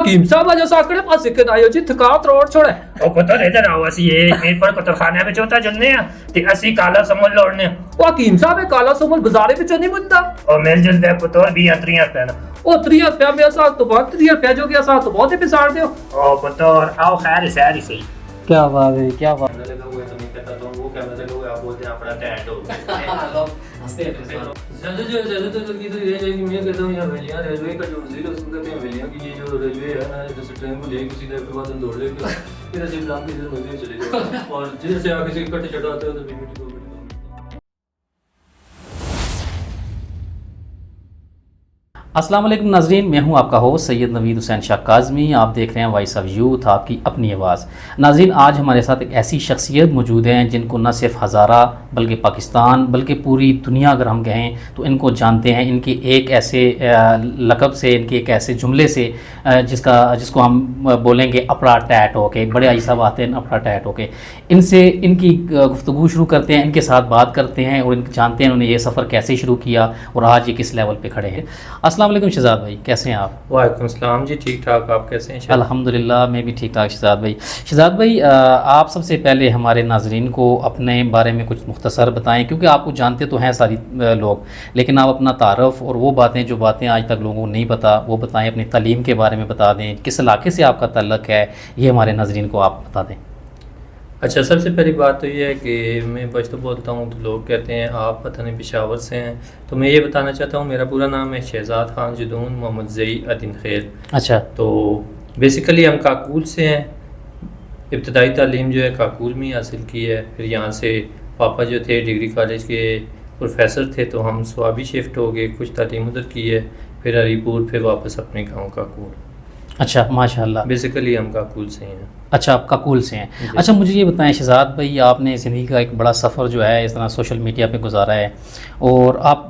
حکیم صاحب اج ساکڑے پاسے کنایو جی تھکاوٹ روڑ چھوڑے او پتہ ادھر آو اسی یہ پر کترخانے وچ ہوتا جلنے ہیں تے اسی کالا سمول لوڑنے او حکیم صاحب کالا سمول بازارے وچ نہیں ملدا او مل جلدا پتور 20-30 روپے نا او 30 روپے میرے ساتھ تو بہت 30 روپے جو گیا ساتھ تو بہت ہی بساڑ دیو او پتور آو خیر سیر ہی صحیح کیا بات ہے کیا بات لگا ہوا ہے تو نہیں کہتا تو وہ کیمرے لگا ہوا ہے آپ بولتے ہیں اپنا ٹینٹ ہو گیا زیادہ تو کی تو یہ ہے کہ میں کہتا ہوں یہاں ویلیاں ریلوے کا جو وزیر ہے اس کو کہتے ہیں ویلیاں کی یہ جو ریلوے ہے نا جیسے ٹرین کو لے کے سیدھا کے بعد ہم دوڑ لے کے پھر ایسے بلام کی ادھر مزید چلے جاؤ اور جیسے آ کسی کٹے چڑھا آتے ہو تو بیٹی کو السلام علیکم ناظرین، میں ہوں آپ کا ہوسٹ سید نوید حسین شاہ کاظمی۔ آپ دیکھ رہے ہیں وائس آف یوتھ، آپ کی اپنی آواز۔ ناظرین، آج ہمارے ساتھ ایک ایسی شخصیت موجود ہیں جن کو نہ صرف ہزارہ بلکہ پاکستان بلکہ پوری دنیا اگر ہم کہیں تو ان کو جانتے ہیں، ان کی ایک ایسے لقب سے، ان کے ایک ایسے جملے سے جس کو ہم بولیں گے اپڑا ٹیٹ ہو کے، بڑے آئی صاحب آتے ہیں اپڑا ٹیٹ ہو کے، ان سے ان کی گفتگو شروع کرتے ہیں، ان کے ساتھ بات کرتے ہیں اور ان جانتے ہیں انہوں نے یہ سفر کیسے شروع کیا اور آج یہ کس لیول پہ کھڑے ہیں۔ السلام علیکم شہزاد بھائی، کیسے ہیں آپ؟ وعلیکم السلام جی، ٹھیک ٹھاک، آپ کیسے ہیں؟ الحمدللہ میں بھی ٹھیک ٹھاک شہزاد بھائی۔ شہزاد بھائی، آپ سب سے پہلے ہمارے ناظرین کو اپنے بارے میں کچھ مختصر بتائیں، کیونکہ آپ کو جانتے تو ہیں ساری لوگ، لیکن آپ اپنا تعارف اور وہ باتیں آج تک لوگوں کو نہیں پتہ وہ بتائیں، اپنی تعلیم کے بارے میں بتا دیں، کس علاقے سے آپ کا تعلق ہے، یہ ہمارے ناظرین کو آپ بتا دیں۔ اچھا، سب سے پہلی بات تو یہ ہے کہ میں پشتو بولتا ہوں تو لوگ کہتے ہیں آپ وطن پشاور سے ہیں، تو میں یہ بتانا چاہتا ہوں میرا پورا نام ہے شہزاد خان جدون محمد زئی الدین خیر۔ اچھا، تو بیسیکلی ہم کاکول سے ہیں، ابتدائی تعلیم جو ہے کاکول میں ہی حاصل کی ہے، پھر یہاں سے پاپا جو تھے ڈگری کالج کے پروفیسر تھے تو ہم سوابی شفٹ ہو گئے، کچھ تعلیم ادھر کی ہے، پھر ہری پور، پھر واپس اپنے گاؤں کاکول۔ اچھا، ماشاءاللہ، بیسیکلی ہم کاکول سے ہیں۔ اچھا، آپ کاکول سے ہیں۔ اچھا، مجھے یہ بتائیں شہزاد بھائی، آپ نے زندگی کا ایک بڑا سفر جو ہے اس طرح سوشل میڈیا پہ گزارا ہے، اور آپ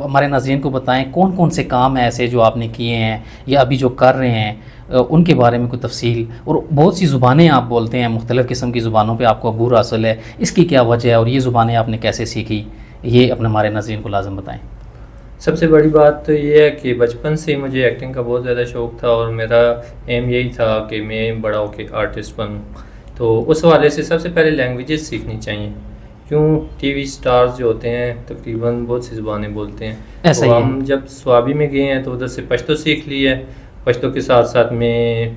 ہمارے ناظرین کو بتائیں کون کون سے کام ہیں ایسے جو آپ نے کیے ہیں یا ابھی جو کر رہے ہیں، ان کے بارے میں کوئی تفصیل، اور بہت سی زبانیں آپ بولتے ہیں، مختلف قسم کی زبانوں پہ آپ کو عبور حاصل ہے، اس کی کیا وجہ ہے اور یہ زبانیں آپ نے کیسے سیکھی، یہ اپنے ہمارے ناظرین کو لازم بتائیں۔ سب سے بڑی بات تو یہ ہے کہ بچپن سے ہی مجھے ایکٹنگ کا بہت زیادہ شوق تھا اور میرا ایم یہی تھا کہ میں بڑا ہو کے آرٹسٹ بنوں، تو اس حوالے سے سب سے پہلے لینگویجز سیکھنی چاہیے، کیوں ٹی وی سٹارز جو ہوتے ہیں تقریباً بہت سی زبانیں بولتے ہیں، ایسا تو ہی ہم جب سوابی میں گئے ہیں تو ادھر سے پشتو سیکھ لی ہے، پشتو کے ساتھ ساتھ میں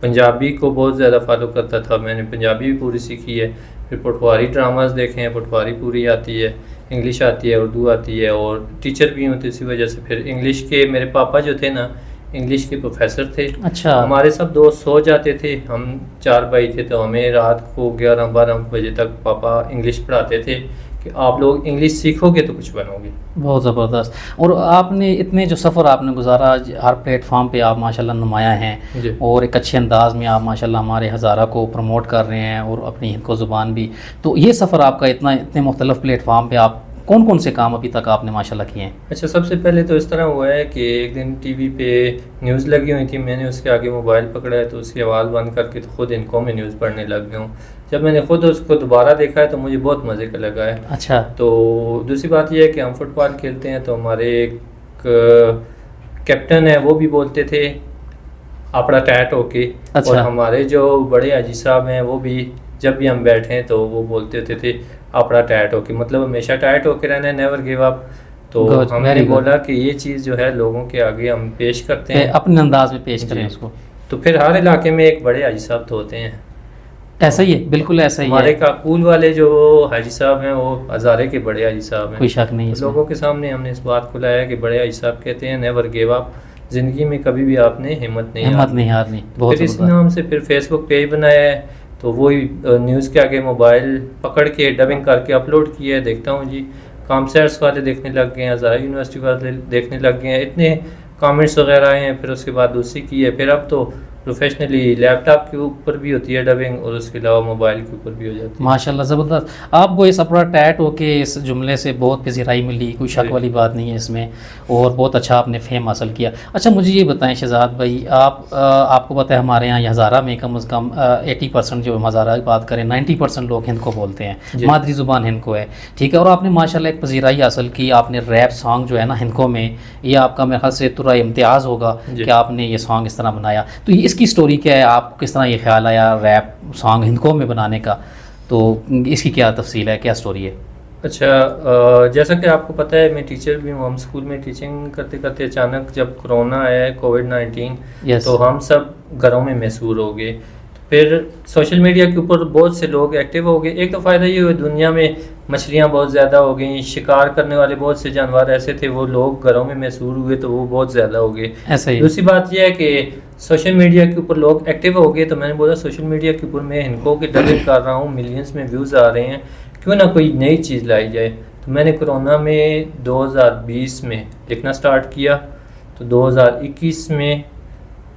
پنجابی کو بہت زیادہ فالو کرتا تھا، میں نے پنجابی بھی پوری سیکھی ہے، پھر پٹواری ڈراماز دیکھے ہیں، پٹواری پوری آتی ہے، انگلش آتی ہے، اردو آتی ہے، اور ٹیچر بھی ہوں تو اسی وجہ سے پھر انگلش کے میرے پاپا جو تھے نا انگلش کے پروفیسر تھے۔ اچھا، ہمارے سب دوست سو جاتے تھے، ہم 4 بھائی تھے، تو ہمیں رات کو 11-12 بجے تک پاپا انگلش پڑھاتے تھے کہ آپ لوگ انگلش سیکھو گے تو کچھ بنو گے۔ بہت زبردست۔ اور آپ نے اتنے جو سفر آپ نے گزارا، ہر پلیٹ فارم پہ آپ ماشاءاللہ نمایاں ہیں، جی، اور ایک اچھے انداز میں آپ ماشاءاللہ ہمارے ہزارہ کو پروموٹ کر رہے ہیں اور اپنی ہند کو زبان بھی، تو یہ سفر آپ کا اتنے مختلف پلیٹ فارم پہ آپ کون کون سے کام ابھی تک آپ نے ماشاءاللہ کیے ہیں؟ اچھا، سب سے پہلے تو اس طرح ہوا ہے کہ ایک دن ٹی وی پہ نیوز لگی ہوئی تھی، میں نے اس کے آگے موبائل پکڑا ہے تو اس کی آواز بند کر کے تو خود انکوں میں نیوز پڑھنے لگ گیا ہوں۔ جب میں نے خود اس کو دوبارہ دیکھا ہے تو مجھے بہت مزے کا لگا ہے۔ اچھا، تو دوسری بات یہ ہے کہ ہم فٹ بال کھیلتے ہیں تو ہمارے ایک کیپٹن ہے وہ بھی بولتے تھے اپڑا ٹیٹ ہو کے، اور ہمارے جو بڑے حاجی صاحب ہیں وہ بھی جب بھی ہم بیٹھیں تو وہ بولتے ہوتے تھے اپڑا ٹیٹ ہو کے، مطلب ہمیشہ ٹیٹ ہو کے رہنا ہے، نیور گیو اپ۔ تو ہم نے بولا کہ یہ چیز جو ہے لوگوں کے آگے ہم پیش کرتے ہیں، اپنے انداز میں پیش کریں اس کو۔ تو پھر ہر علاقے میں ایک بڑے حاجی صاحب تو ہوتے ہیں، ایسا ہی ہے، بالکل ایسا ہی ہے۔ ہمارے کاکول والے جو حاجی صاحب ہیں وہ ہزارے کے بڑے حاجی صاحب ہیں، کوئی شک نہیں ہے اس میں۔ لوگوں کے سامنے ہم نے اس بات کو لایا کہ بڑے حاجی صاحب کہتے ہیں نیور گیو اپ، زندگی میں کبھی بھی آپ نے ہمت نہیں ہارنی۔ بہت پھر اس نام سے پھر فیس بک پیج بنایا ہے، تو وہی نیوز کے آگے موبائل پکڑ کے ڈبنگ کر کے اپلوڈ کیا ہے، دیکھتا ہوں جی کامسیٹس والے دیکھنے لگ گئے ہیں، ہزارہ یونیورسٹی والے دیکھنے لگ گئے ہیں، اتنے کامنٹس وغیرہ آئے ہیں، پھر اس کے بعد دوسری کی ہے، پھر اب تو پروفیشنلی لیپ ٹاپ کے اوپر بھی ہوتی ہے ڈبنگ، اور اس کے علاوہ موبائل کے اوپر بھی ہو جاتی ہے۔ ماشاءاللہ زبردست۔ آپ کو اس اپنا ٹیٹ ہو کے اس جملے سے بہت پذیرائی ملی، کوئی شک والی بات نہیں ہے اس میں، اور بہت اچھا آپ نے فیم حاصل کیا۔ اچھا، مجھے یہ بتائیں شہزاد بھائی، آپ کو پتہ ہے ہمارے یہاں ہزارہ میں کم از کم 80% جو ہم ہزارہ کی بات کریں 90% لوگ ہند کو بولتے ہیں، مادری زبان ہند کو ہے، ٹھیک ہے، اور آپ نے ماشاءاللہ ایک پذیرائی حاصل کی، آپ نے ریپ سانگ جو ہے نا ہند کو میں، یہ آپ کا میرے خیال سے ترا امتیاز ہوگا کہ آپ نے یہ سانگ اس طرح بنایا، تو اس اس کی سٹوری کیا ہے؟ آپ کو کس طرح یہ خیال آیا ریپ سانگ ہندکو میں بنانے کا؟ تو اس کی کیا تفصیل ہے، کیا سٹوری ہے؟ اچھا، جیسا کہ آپ کو پتہ ہے میں ٹیچر بھی ہوں. ہم اسکول میں ٹیچنگ کرتے کرتے اچانک جب کرونا آیا ہے کووڈ-19 Yes. تو ہم سب گھروں میں محصور ہو گئے. پھر سوشل میڈیا کے اوپر بہت سے لوگ ایکٹیو ہو گئے. ایک تو فائدہ یہ ہوا دنیا میں مچھلیاں بہت زیادہ ہو گئیں، شکار کرنے والے بہت سے جانور ایسے تھے وہ لوگ گھروں میں محصور ہوئے تو وہ بہت زیادہ ہو گئے. ایسا ہی دوسری بات یہ ہے کہ سوشل میڈیا کے اوپر لوگ ایکٹیو ہو گئے تو میں نے بولا سوشل میڈیا کے اوپر میں ہندکو کی ڈبنگ کر رہا ہوں، ملینز میں ویوز آ رہے ہیں، کیوں نہ کوئی نئی چیز لائی جائے. تو میں نے کرونا میں 2020 میں لکھنا سٹارٹ کیا تو 2021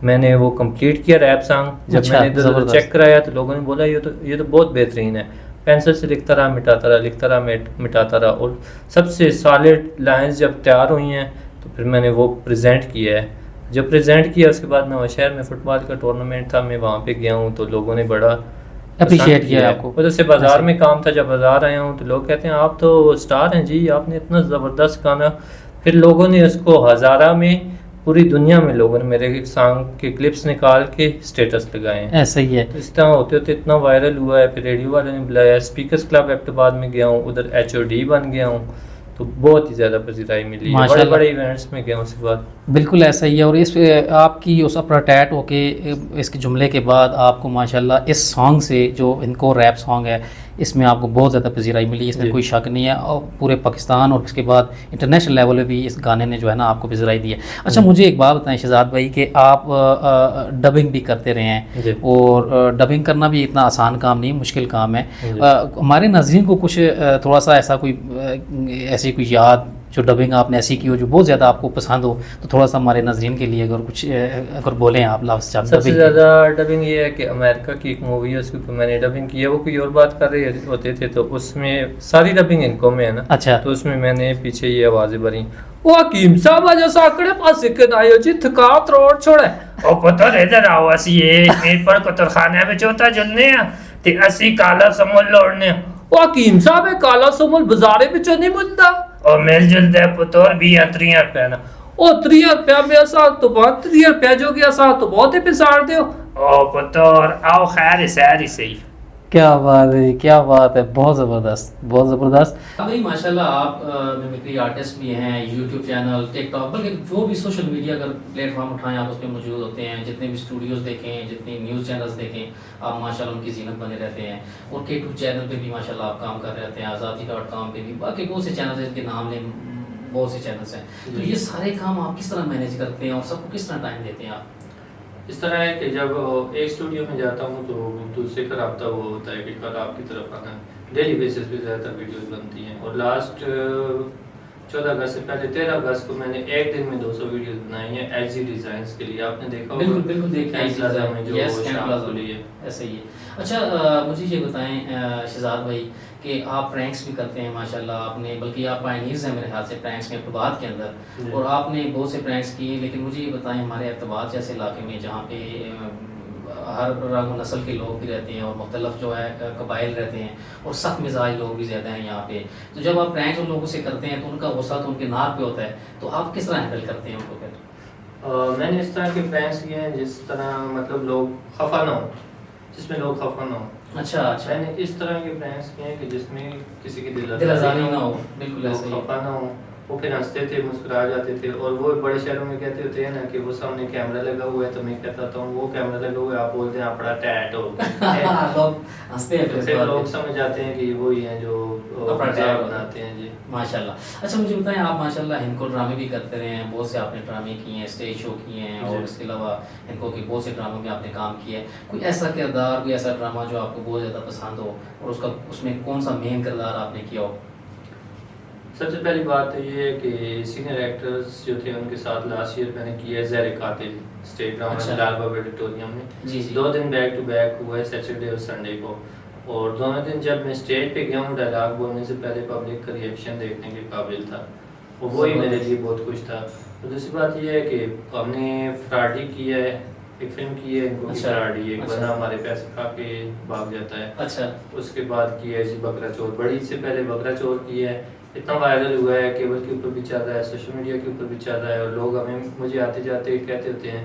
میں نے وہ کمپلیٹ کیا ریپ سانگ. جب اچھا، میں نے زبردست. چیک کرایا تو لوگوں نے بولا یہ تو بہت بہترین ہے. پینسل سے لکھتا رہا مٹاتا رہا، لکھتا رہا مٹاتا رہا، اور سب سے سالڈ لائنز جب تیار ہوئی ہیں تو پھر میں نے وہ پریزنٹ کیا ہے. جب پریزنٹ کیا اس کے بعد نواں شہر میں فٹ بال کا ٹورنامنٹ تھا، میں وہاں پہ گیا ہوں تو لوگوں نے بڑا اپریشیٹ کیا آپ کو. ادھر سے بازار میں کام تھا، جب بازار آیا ہوں تو لوگ کہتے ہیں آپ تو سٹار ہیں جی، آپ نے اتنا زبردست گانا. پھر لوگوں نے اس کو ہزارہ میں پوری دنیا میں لوگوں نے میرے سانگ کے کلپس نکال کے اسٹیٹس لگائے ہیں. ایسا ہی ہے. تو اس طرح ہوتے ہوتے اتنا وائرل ہوا ہے. پھر ریڈیو والے نے بلایا، اسپیکرز کلب ایبٹ آباد میں گیا ہوں، ادھر HOD بن گیا ہوں تو بہت ہی زیادہ پذیرائی ملی. بڑے بڑے ایونٹس میں گیا ہوں. اس کے بعد بالکل ایسا ہی ہے. اور اس آپ کی اس اپراٹیٹ ہو کے اس کے جملے کے بعد آپ کو ماشاءاللہ اس سانگ سے جو ان کو ریپ سانگ ہے اس میں آپ کو بہت زیادہ پذیرائی ملی، اس میں کوئی شک نہیں ہے. اور پورے پاکستان اور اس کے بعد انٹرنیشنل لیول پہ بھی اس گانے نے جو ہے نا آپ کو پذیرائی دی ہے. اچھا مجھے ایک بات بتائیں شہزاد بھائی کہ آپ ڈبنگ بھی کرتے رہے ہیں اور ڈبنگ کرنا بھی اتنا آسان کام نہیں، مشکل کام ہے. ہمارے ناظرین کو کچھ تھوڑا سا ایسا کوئی ایسی کوئی یاد جو ڈبنگ آپ نے ایسی کی ہو جو بہت زیادہ آپ کو پسند ہو تو تھوڑا سا ہمارے ناظرین کے لیے اگر بولیں آپ لفظ. سب سے زیادہ ڈبنگ یہ ہے کہ امریکہ کی ایک مووی ہے اس کے اوپر میں نے ڈبنگ کی ہے. وہ کوئی اور بات کر رہے ہوتے تھے تو اس میں ساری ڈبنگ ان کو میں ہے نا. اچھا. تو اس میں نے پیچھے یہ آوازیں بھری، وہ حکیم صاحب آجا ساکڑے پاسے کے نائیو جی تھکاوت روڑ چھوڑے او پتر ادھر آؤ، اسی میرے پر کترخانے میں چوتا جلنے ہیں تے اسی کالا سمول لوڑنے. وہ حکیم صاحب کالا سمول بازارے بچوں نہیں ملتا اور مل جل دے پتر بھی 30 روپے نا. او 30 روپیہ میں ساتھ تو بہت 30 روپیہ جو گیا ساتھ تو بہت ہی پسار دیو. او پتر آؤ خیر سہری صحیح. کیا بات ہے، کیا بات ہے، بہت زبردست، بہت زبردست. بھائی ماشاءاللہ آپ میمیکری آرٹسٹ بھی ہیں، یوٹیوب چینل، ٹک ٹاک، بلکہ جو بھی سوشل میڈیا اگر پلیٹ فارم اٹھائیں آپ اس پہ موجود ہوتے ہیں. جتنے بھی اسٹوڈیوز دیکھیں، جتنے نیوز چینلز دیکھیں، آپ ماشاءاللہ ان کی زینت بنے رہتے ہیں. اور K2 چینل پہ بھی ماشاءاللہ آپ کام کر رہے ہوتے ہیں، آزادی.com پہ بھی، باقی بہت سے چینلز ہیں جن کے نام لیں بہت سے چینلز ہیں. تو یہ سارے کام آپ کس طرح مینیج کرتے ہیں اور سب کو کس طرح ٹائم دیتے ہیں آپ؟ اس طرح ہے کہ جب ایک اسٹوڈیو میں جاتا ہوں تو دوسرے کا رابطہ وہ ہوتا ہے کہ کل آپ کی طرف آنا ہے. ڈیلی بیسس پہ زیادہ تر ویڈیوز بنتی ہیں اور لاسٹ 14 اگست سے پہلے 13 اگست کو میں نے ایک دن میں 200 ویڈیوز بنائی ہیں ایچ ڈیزائنس کے لیے. آپ نے دیکھا ہوگا بالکل دیکھا میں جو ہے ایسے ہی ہے. اچھا مجھے یہ بتائیں شہزاد بھائی کہ آپ پرینکس بھی کرتے ہیں ماشاءاللہ. آپ نے بلکہ آپ پائنیرز ہیں میرے خیال سے پرینکس میں اقتباد کے اندر، اور آپ نے بہت سے پرینکس کیے. لیکن مجھے یہ بتائیں ہمارے اقتباد جیسے علاقے میں جہاں پہ ہر رنگ و نسل کے لوگ بھی رہتے ہیں اور مختلف جو ہے قبائل رہتے ہیں اور سخت مزاج لوگ بھی زیادہ ہیں یہاں پہ، تو جب آپ پرینکس ان لوگوں سے کرتے ہیں تو ان کا غصہ تو ان کے نار پہ ہوتا ہے، تو آپ کس طرح ہینڈل کرتے ہیں ان کو؟ پھر میں نے اس طرح کے پرینکس کیے ہیں جس طرح مطلب لوگ خفا نہ ہوں، جس میں لوگ خفا نہ ہوں. اچھا میں نے اس طرح کے پرینکس کیے ہیں کہ جس میں کسی کی دل آزاری نہ ہو. بالکل ایسے ہی. خفا نہ ہوں، وہ پھر ہنستے تھے، مسکرا جاتے تھے. اور وہ بڑے شہروں میں کہتے ہوتے ہیں نا کہ وہ سامنے کیمرہ لگا ہوا ہے تو میں کہتا ہوں وہ کیمرہ لگا ہوا ہے، آپ بولتے ہیں آپ بڑا ٹیٹ ہو. ہنستے ہیں پھر لوگ سمجھ جاتے ہیں کہ وہی ہیں جو بناتے ہیں. جی ماشاءاللہ. اچھا مجھے بتائیں آپ ماشاءاللہ ہندکو ڈرامے بھی کرتے رہے ہیں، بہت سے آپ نے ڈرامے کیے ہیں، اسٹیج شو کیے ہیں، اور اس کے علاوہ ہندکو کے بہت سے ڈراموں میں آپ نے کام کیا ہے. کوئی ایسا کردار، کوئی ایسا ڈرامہ جو آپ کو بہت زیادہ پسند ہو اور اس میں کون سا مین کردار آپ نے کیا ہو؟ سب سے پہلی بات تو یہ ہے کہ سینئر ایکٹرز جو تھے ان کے ساتھ لاسٹ ایئر میں نے کیا ہے زہر قاتل اسٹیج ڈرامہ لال بابا آڈیٹوریم میں. جی 2 دن بیک ٹو بیک ہوا ہے، سیٹرڈے اور سنڈے کو. اور دونوں دن جب میں اسٹیج پہ گیا ہوں ڈائلاگ بولنے سے پہلے پبلک کا ریئیکشن دیکھنے کے قابل تھا، اور وہی میرے لیے بہت خوش تھا. اور دوسری بات یہ ہے کہ ہم نے فراڈی کی ہے، ایک فلم کی ہے ان کو فراڈی، ایک بندہ ہمارے پیسے کھا کے بھاگ جاتا ہے. اچھا. اس کے بعد کی ہے جی بکرا چور، بڑی سے پہلے بکرا چور کی ہے. اتنا وائرل ہوا ہے، کیبل کے اوپر بھی چل رہا ہے، سوشل میڈیا کے اوپر بھی چل رہا ہے. اور لوگ مجھے آتے جاتے کہتے ہوتے ہیں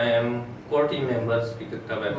I am core team member speaker club at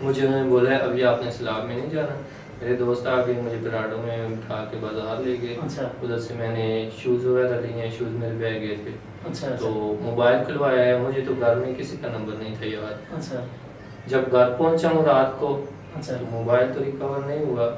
مجھے انہوں نے بولا ہے ابھی آپ نے سیلاب میں نہیں جانا. میرے دوست آ گئے, مجھے پراڈو میں اٹھا کے بازار لے گئے. اچھا ادھر سے میں نے شوز وغیرہ لیے ہیں, شوز میرے بیگ گئے تھے. اچھا تو موبائل کھلوایا ہے, مجھے تو گھر میں کسی کا نمبر نہیں تھا یار. اچھا جب گھر پہنچا ہوں رات کو اچھا تو موبائل تو ریکور نہیں ہوا,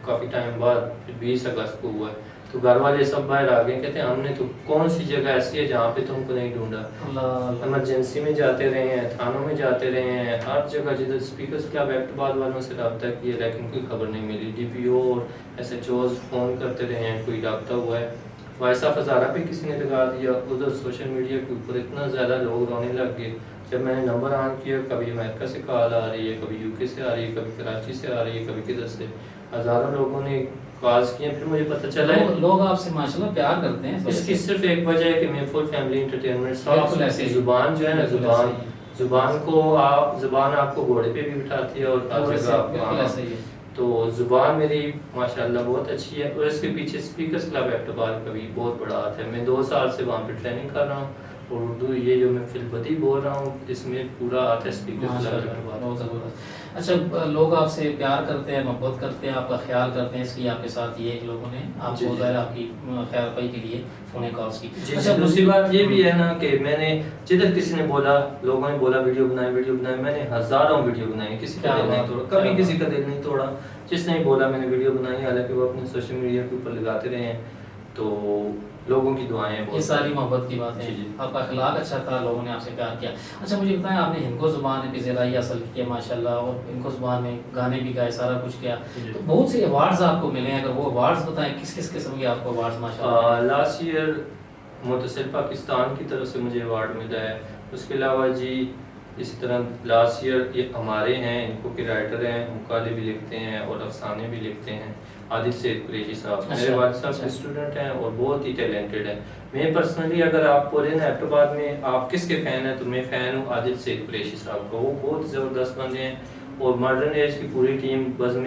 کافی ٹائم بعد, پھر 20 اگست کو ہوا ہے. تو گھر والے سب باہر آ گئے, کہتے ہیں ہم نے تو کون سی جگہ ایسی ہے جہاں پہ تم کو نہیں ڈھونڈا. اللہ ایمرجنسی میں جاتے رہے ہیں, تھانوں میں جاتے رہے ہیں, ہر جگہ جدھر اسپیکرز کلب ایبٹ آباد والوں سے رابطہ کیا لیکن کوئی خبر نہیں ملی. ڈی پی او اور ایس ایچ اوز فون کرتے رہے ہیں, کوئی رابطہ ہوا ہے. وائس آف ہزارہ پہ کسی نے لگا دیا. ادھر سوشل میڈیا کے اوپر اتنا زیادہ لوگ رونے لگ گئے. جب میں نے نمبر آن کیا, کبھی امریکہ سے کال آ رہی ہے, کبھی یو کے سے آ رہی ہے, کبھی کراچی سے آ رہی ہے, کبھی کدھر سے, ہزاروں لوگوں نے کالز کی ہیں. پھر مجھے پتہ چلا ہے لوگ آپ سے ماشاءاللہ پیار کرتے ہیں. اس کی صرف ایک وجہ ہے کہ میں فل فیملی انٹرٹینمنٹ بالکل ایسے ہی. زبان جو ہے نا, بالکل زبان ایسے ہی. زبان آپ کو گھوڑے پہ بھی بٹھاتی ہے اور ہر جگہ آپ کو. بالکل ایسے ہی ہے. تو زبان میری ماشاءاللہ بہت اچھی ہے. اور اس کے پیچھے اسپیکرز کلب ایبٹ آباد کا بھی بہت بڑا ہاتھ ہے. میں 2 سال سے وہاں پہ ٹریننگ کر رہا ہوں, اور اردو یہ جو میں فی البدی بول رہا ہوں اس میں پورا ہاتھ ہے اسپیکرز کلب ایبٹ آباد. بہت زبردست. اچھا لوگ آپ سے پیار کرتے ہیں, محبت کرتے ہیں, آپ کا خیال کرتے ہیں, اس لیے آپ کے ساتھ یہ لوگوں نے آپ کو ظاہر آپ کی خیر پائی کے لیے فون کالس کی. اچھا دوسری بات یہ بھی ہے نا کہ میں نے جدھر کسی نے بولا, لوگوں نے بولا ویڈیو بنائے, میں نے ہزاروں ویڈیو بنائی, کسی کا دل نہیں توڑا, کبھی کسی کا دل نہیں توڑا. جس نے بولا میں نے ویڈیو بنائی, حالانکہ وہ اپنے سوشل میڈیا کے اوپر لگاتے رہے ہیں. تو لوگوں کی دعائیں یہ ساری محبت کی بات ہے. آپ کا اخلاق اچھا تھا, لوگوں نے آپ سے پیار کیا. اچھا مجھے بتائیں, آپ نے ہندکو زبان پہ ذرائع اصل کیا ماشاءاللہ, اور ہندکو زبان میں گانے بھی گائے, سارا کچھ کیا, تو بہت سے ایوارڈز آپ کو ملے ہیں. اگر وہ ایوارڈز بتائیں کس کس قسم کے آپ کو ایوارڈز ماشاءاللہ؟ لاسٹ ایئر متصل پاکستان کی طرف سے مجھے ایوارڈ ملا ہے. اس کے علاوہ جی اسی طرح لاسٹ ایئر یہ ہمارے ہیں, ان کو کے رائٹر ہیں, مقالے بھی لکھتے ہیں اور افسانے بھی لکھتے ہیں, عادل سید قریشی صاحب. میرے والد صاحب کے اسٹوڈنٹ ہیں اور بہت ہی ٹیلنٹڈ ہیں. میں پرسنلی اگر آپ بولے نا ایبٹ آباد میں آپ کس کے فین ہیں, تو میں فین ہوں عادل سید قریشی صاحب کا. وہ بہت زبردست بندے ہیں. اور ماڈرن ایج کی پوری ٹیم, بزم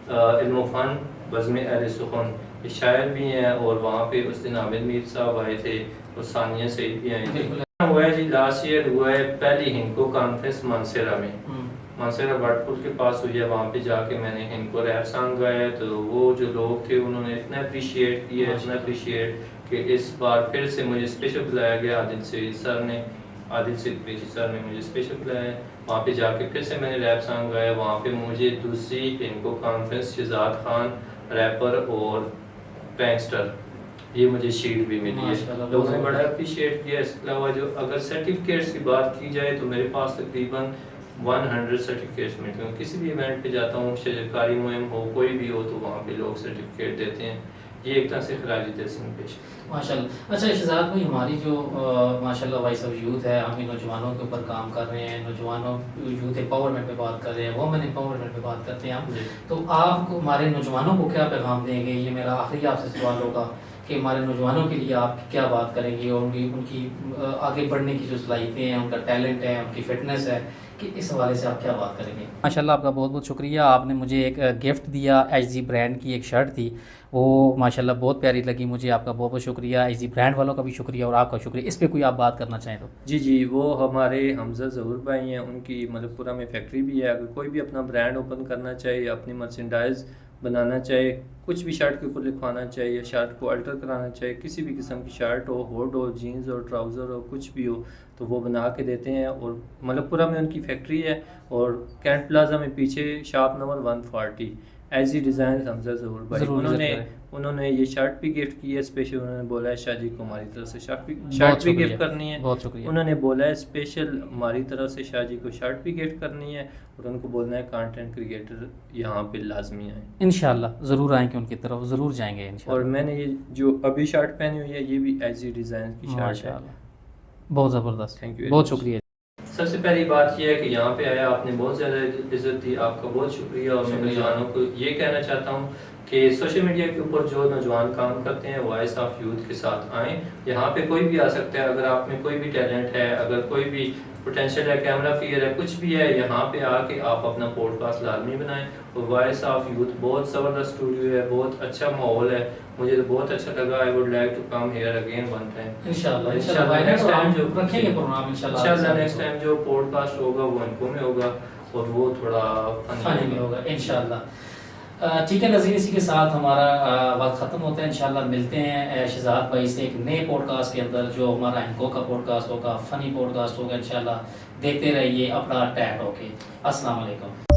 علم و فن, بزم اہل سخن, یہ شاعر بھی ہیں. اور وہاں پہ اس دن عامر میر صاحب آئے تھے اور ثانیہ سعید بھی آئے تھے. ہوا ہے جی لاسٹ ایئر ہوا ہے پہلی ہندکو کانفرنس مانسیرا میں, مانسیرا بٹ پل کے پاس ہوئی ہے. وہاں پہ جا کے میں نے ہندکو ریپ سانگ گایا. تو وہ جو لوگ تھے انہوں نے اتنا اپریشیٹ کیا, اتنا اپریشیٹ کہ اس بار پھر سے مجھے اسپیشل بلایا گیا. عادل سید قریشی سر نے مجھے اسپیشل بلایا. وہاں پہ جا کے پھر سے میں نے ریپ سانگ گایا. وہاں پہ مجھے دوسری ہندکو کانفرنس شہزاد خان ریپر اور پرینکسٹر, یہ مجھے شیٹ بھی ملی ہے. لوگوں نے بڑا اپریشیٹ کیا. اس کے علاوہ جو اگر سرٹیفکیٹس کی بات کی جائے تو میرے پاس تقریباً 100 سرٹیفکیٹس ملتے ہیں. کسی بھی ایونٹ پہ جاتا ہوں, شجرکاری مہم ہو, کوئی بھی ہو, تو وہاں پہ لوگ سرٹیفکیٹ دیتے ہیں. یہ ایک طرح سے خراج تحسین پیش ماشاءاللہ. اچھا شہزاد بھائی, ہماری جو ماشاءاللہ وائس آف یوتھ ہے, ہم نوجوانوں کے اوپر کام کر رہے ہیں, نوجوانوں یوتھ امپاورمنٹ پہ بات کر رہے ہیں, وومن امپاورمنٹ پہ بات کرتے ہیں ہم. تو آپ کو ہمارے نوجوانوں کو کیا پیغام دیں گے؟ یہ میرا آخری آپ سے سوال ہوگا کہ ہمارے نوجوانوں کے لیے آپ کیا بات کریں گے, اور ان کی آگے بڑھنے کی جو صلاحیتیں ہیں, ان کا ٹیلنٹ ہے, ان کی فٹنس ہے, کہ اس حوالے سے آپ کیا بات کریں گے؟ ماشاءاللہ آپ کا بہت بہت شکریہ. آپ نے مجھے ایک گفٹ دیا, ایچ جی برانڈ کی ایک شرٹ تھی, وہ ماشاءاللہ بہت پیاری لگی مجھے. آپ کا بہت بہت شکریہ. ایچ جی برانڈ والوں کا بھی شکریہ اور آپ کا شکریہ. اس پہ کوئی آپ بات کرنا چاہیں تو؟ جی وہ ہمارے حمزہ ظہور بھائی ہیں, ان کی ملک پورہ میں فیکٹری بھی ہے. اگر کوئی بھی اپنا برانڈ اوپن کرنا چاہے, اپنی مرچنڈائز بنانا چاہے, کچھ بھی شرٹ کے اوپر لکھوانا چاہے یا شرٹ کو الٹر کرانا چاہے, کسی بھی قسم کی شرٹ ہو, ہوڈ ہو, جینز ہو, ٹراؤزر ہو, کچھ بھی ہو, تو وہ بنا کے دیتے ہیں. اور ملک پورہ میں ان کی فیکٹری ہے, اور کینٹ پلازا میں پیچھے شاپ نمبر 140 ایزی ڈیزائن حمزہ ظہور بھائی, انہوں نے یہ شرٹ بھی گفٹ کی ہے اسپیشل. انہوں نے بولا ہے شاہ جی کو ہماری طرف سے شرٹ بھی گفٹ کرنی ہے. بہت شکریہ. انہوں نے بولا ہے اسپیشل ہماری طرف سے شاہ جی کو شرٹ بھی گفٹ کرنی ہے, اور ان کو بولنا ہے کانٹینٹ کریئٹر یہاں پہ لازمی آئیں. انشاءاللہ ضرور آئیں گے, ان کی طرف ضرور جائیں گے انشاءاللہ. اور میں نے یہ جو ابھی شرٹ پہنی ہوئی ہے, یہ بھی ایزی ڈیزائن کی شرٹ ہے. بہت زبردست, تھینک یو, بہت شکریہ. سب سے پہلی بات یہ ہے کہ یہاں پہ آیا, آپ نے بہت زیادہ عزت دی, آپ کا بہت شکریہ. اور میں نوجوانوں کو یہ کہنا چاہتا ہوں کہ سوشل میڈیا کے اوپر جو نوجوان کام کرتے ہیں, وائس آف یوتھ کے ساتھ آئیں. یہاں پہ کوئی بھی آ سکتا ہے. اگر آپ میں کوئی بھی ٹیلنٹ ہے, اگر کوئی بھی پوٹینشیل ہے, کیمرہ فیئر ہے, کچھ بھی ہے, یہاں پہ آ کے آپ اپنا پوڈ کاسٹ لازمی بنائیں. اور وائس آف یوتھ بہت زبردست اسٹوڈیو ہے, بہت اچھا ماحول ہے, مجھے تو بہت اچھا لگا. I would like to come here again one time. انشاءاللہ نیکسٹ ٹائم جو رکھیں گے پروگرام, انشاءاللہ نیکسٹ ٹائم جو پوڈ کاسٹ ہوگا وہ ان کو میں ہوگا. اور وہ تھوڑا فنی بھی ہوگا انشاءاللہ. ٹھیک ہے ناظرین، اسی کے ساتھ ہمارا وقت ختم ہوتا ہے. انشاءاللہ ملتے ہیں شہزاد بھائی سے ایک نئے پوڈ کاسٹ کے اندر، جو ہمارا انکو کا پوڈ کاسٹ ہوگا، فنی پوڈ کاسٹ ہوگا. انشاءاللہ دیکھتے رہیے اپنا ٹیگ ہو کے. السلام علیکم.